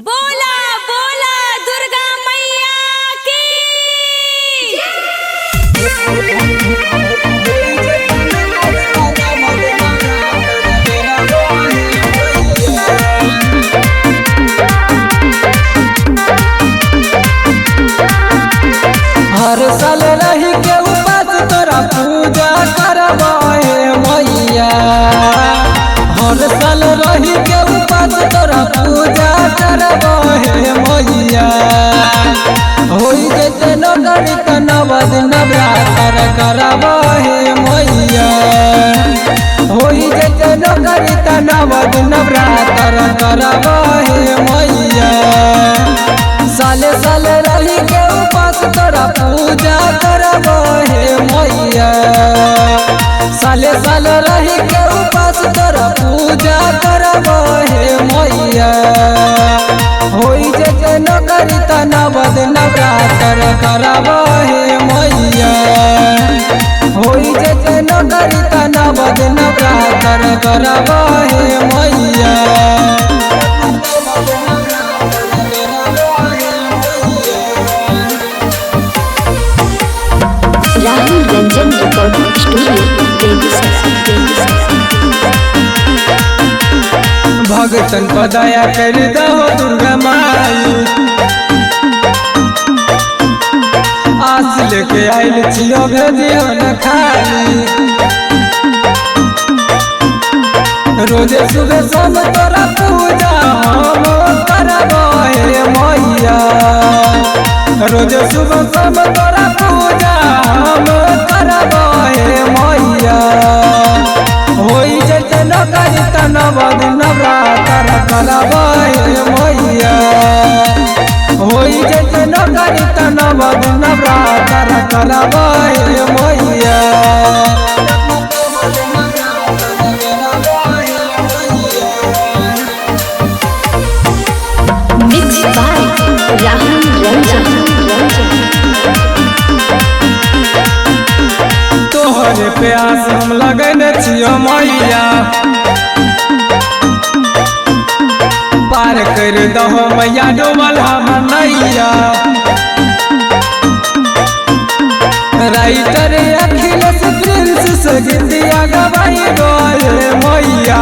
बोला बोला दुर्गा मैया की हर साल रही के उपास तोरा पूजा करवाए मैया। हर साल रही के उपास तोरा पूजा करवाए मैया। होई जैसे नगरी त नव दिन नवरात्र करवाए मैया। होई जैसे नगरी त नव दिन नवरात्र करवाए मैया। साले साले रही के उपास तोरा पूजा करवाए मैया। साले साले रही के उपास तोरा पूजा करवाए मैया। होई जैसे नगरी त नव दिन नवरात्र करवाए मैया। होई जैसे नगरी त नव दिन नवरात्र करवाए मैया। Rahul Ranjan recording studio Begusarai. भगतन को दया कर दहो दुर्गा माई। आस लेके आइल छियो भेजियो न खाली। रोजे सुबह शाम तोरा पूजा हम करवाए मैया। रोजे सुबह शाम तोरा पूजा हम करवाए मैया। होई जैसे नगरी त नव दिन नवरात्र करवाए मैया। होई जैसे नगरी त नव दिन नवरात्र करवाए मैया। Mix by Rahul Ranjan. तोहरे प्यास हम लगन छियो मैया। पार कर दहो मैया डूबल हम नैया। राइटर अखिलेश प्रिंस से गीतिया गवाई गए मैया।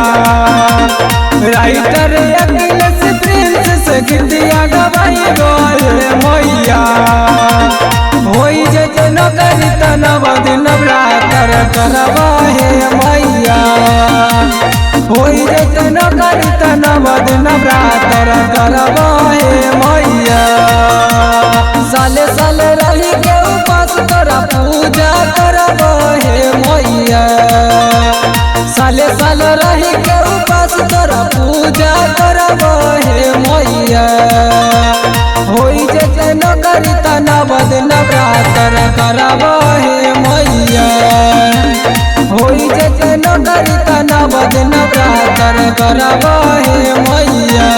राइटर अखिलेश प्रिंस से गीतिया गवाई गए मैया। होई जैसे नगरी त नव दिन नवरात्र करवाए मैया। होई जैसे नगरी त नव दिन नवरात्र करवाए मैया। साले साले रही के उपास तोरा पूजा करवाए मैया। साले साले रही के उपास तोरा पूजा करवाए मैया। होई जैसे नगरी त नव दिन नवरात्र करवाए मैया। होई जैसे नगरी त नव दिन नवरात्र करवाए मैया।